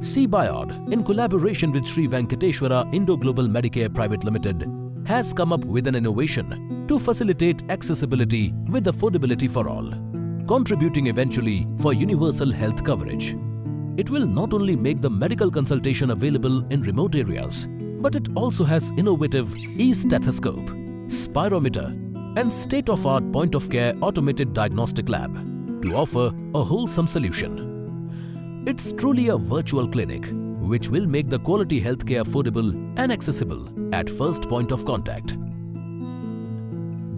CBIOD, in collaboration with Sri Venkateshwara Indo Global Medicare Private Limited, has come up with an innovation to facilitate accessibility with affordability for all, contributing eventually for universal health coverage. It will not only make the medical consultation available in remote areas, but it also has innovative e-stethoscope, spirometer, and state-of-art point-of-care automated diagnostic lab to offer a wholesome solution. It's truly a virtual clinic, which will make the quality healthcare affordable and accessible at first point of contact.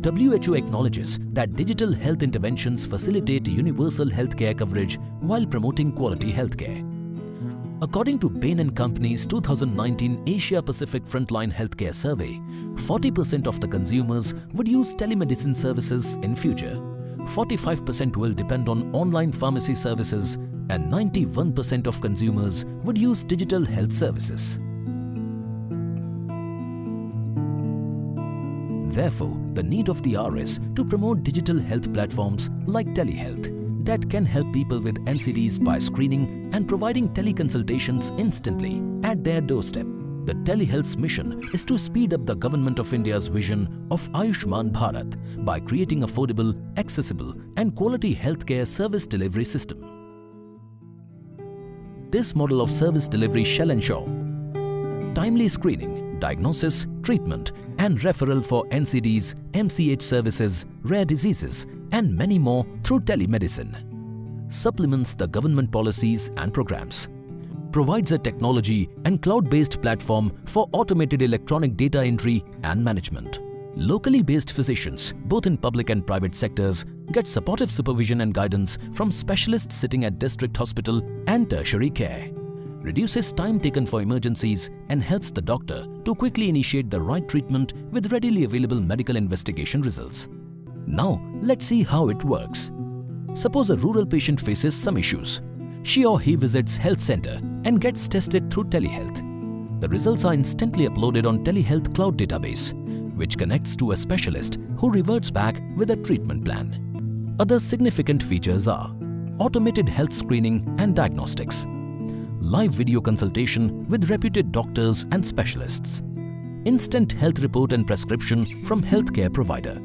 WHO acknowledges that digital health interventions facilitate universal healthcare coverage while promoting quality healthcare. According to Bain & Company's 2019 Asia Pacific Frontline Healthcare Survey, 40% of the consumers would use telemedicine services in future. 45% will depend on online pharmacy services, and 91% of consumers would use digital health services. Therefore, the need of the hour is to promote digital health platforms like telehealth that can help people with NCDs by screening and providing teleconsultations instantly at their doorstep. The telehealth's mission is to speed up the Government of India's vision of Ayushman Bharat by creating affordable, accessible and quality healthcare service delivery system. This model of service delivery shall ensure timely screening, diagnosis, treatment and referral for NCDs, MCH services, rare diseases and many more through telemedicine. Supplements the government policies and programs. Provides a technology and cloud-based platform for automated electronic data entry and management. Locally based physicians, both in public and private sectors, get supportive supervision and guidance from specialists sitting at district hospital and tertiary care. Reduces time taken for emergencies and helps the doctor to quickly initiate the right treatment with readily available medical investigation results. Now, let's see how it works. Suppose a rural patient faces some issues. She or he visits health center and gets tested through telehealth. The results are instantly uploaded on telehealth cloud database, which connects to a specialist who reverts back with a treatment plan. Other significant features are automated health screening and diagnostics, live video consultation with reputed doctors and specialists, instant health report and prescription from healthcare provider,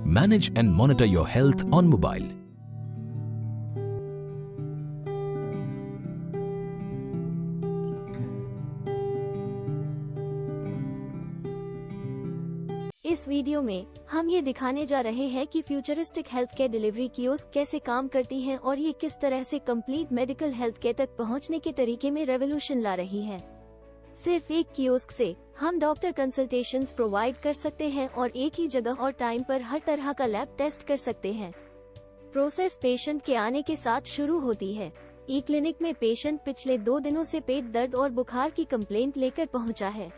manage and monitor your health on mobile. इस video में हम ये दिखाने जा रहे हैं कि futuristic health care delivery kiosk कैसे काम करती हैं और ये किस तरह से कंप्लीट मेडिकल हेल्थ केयर तक पहुंचने के तरीके में रेवोल्यूशन ला रही है। सिर्फ एक कियोस्क से हम डॉक्टर कंसल्टेशंस प्रोवाइड कर सकते हैं और एक ही जगह और टाइम पर हर तरह का लैब टेस्ट कर सकते हैं। प्रोसेस पेशेंट के आने के साथ शुरू होती है। ई क्लिनिक में पेशेंट पिछले 2 दिनों से पेट दर्द और बुखार की कंप्लेंट लेकर पहुंचा है।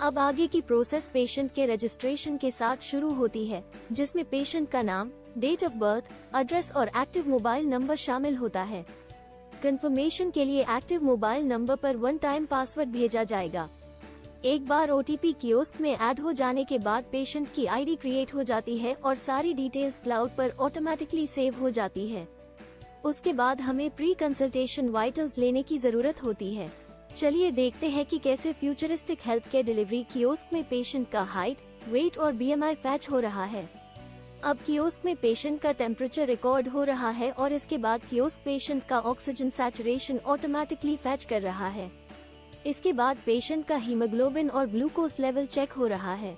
अब आगे की प्रोसेस पेशेंट के रजिस्ट्रेशन के साथ शुरू होती है, जिसमें पेशेंट का नाम, डेट ऑफ बर्थ, एड्रेस और एक्टिव मोबाइल नंबर शामिल होता है। कंफर्मेशन के लिए एक्टिव मोबाइल नंबर पर 1 टाइम पासवर्ड भेजा जाएगा। एक बार OTP कियोस्क में ऐड हो जाने के बाद पेशेंट की ID क्रिएट हो जाती है और सारी डिटेल्स क्लाउड पर ऑटोमेटिकली सेव हो जाती है। उसके बाद हमें प्री कंसल्टेशन वाइटल्स लेने की जरूरत होती है। चलिए देखते हैं कि कैसे futuristic health care delivery kiosk में पेशेंट का हाइट, वेट और BMI फैच हो रहा है। अब कियोस्क में पेशेंट का टेम्परेचर रिकॉर्ड हो रहा है और इसके बाद कियोस्क पेशेंट का ऑक्सीजन सैचुरेशन ऑटोमेटिकली फैच कर रहा है। इसके बाद पेशेंट का हीमोग्लोबिन और ग्लूकोज लेवल चेक हो रहा है।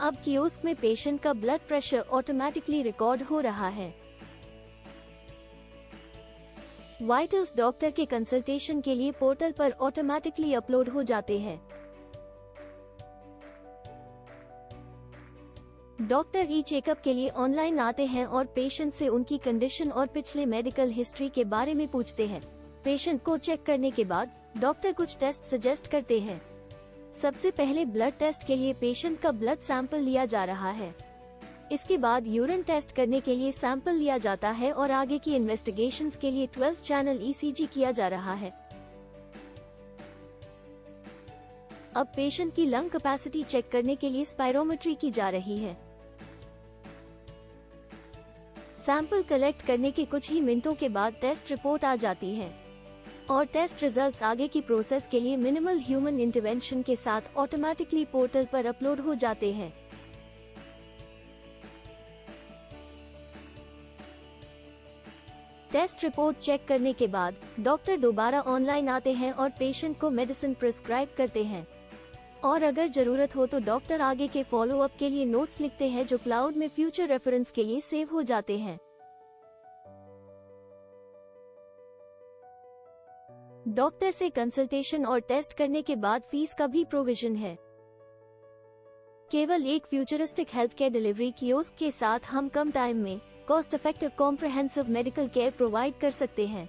अब कियोस्क में पेशेंट का ब्लड प्रेशर ऑटोमेटिकली रिकॉर्ड हो रहा है। वाइटल्स डॉक्टर के कंसल्टेशन के लिए पोर्टल पर ऑटोमेटिकली अपलोड हो जाते हैं। डॉक्टर ई चेकअप के लिए ऑनलाइन आते हैं और पेशेंट से उनकी कंडीशन और पिछले मेडिकल हिस्ट्री के बारे में पूछते हैं। पेशेंट को चेक करने के बाद डॉक्टर कुछ टेस्ट सजेस्ट करते हैं। सबसे पहले ब्लड टेस्ट के लिए पेशेंट का ब्लड सैंपल लिया जा रहा है। इसके बाद यूरिन टेस्ट करने के लिए सैंपल लिया जाता है और आगे की इन्वेस्टिगेशंस के लिए 12 चैनल ECG किया जा रहा है। अब पेशेंट की लंग कैपेसिटी चेक करने के लिए स्पायरोमेट्री की जा रही है। सैंपल कलेक्ट करने के कुछ ही मिनटों के बाद टेस्ट रिपोर्ट आ जाती है। और टेस्ट रिजल्ट्स आगे की प्रोसेस के लिए मिनिमल ह्यूमन इंटरवेंशन के साथ ऑटोमेटिकली पोर्टल पर अपलोड हो जाते हैं। टेस्ट रिपोर्ट चेक करने के बाद डॉक्टर दोबारा ऑनलाइन आते हैं और पेशेंट को मेडिसिन प्रिस्क्राइब करते हैं, और अगर जरूरत हो तो डॉक्टर आगे के फॉलो अप के लिए नोट्स लिखते हैं जो क्लाउड में फ्यूचर रेफरेंस के लिए सेव हो जाते हैं। डॉक्टर से कंसल्टेशन और टेस्ट करने के बाद फीस का भी प्रोविजन है। केवल एक futuristic health care delivery kiosk के साथ हम कम टाइम में cost effective comprehensive medical care provide कर सकते हैं।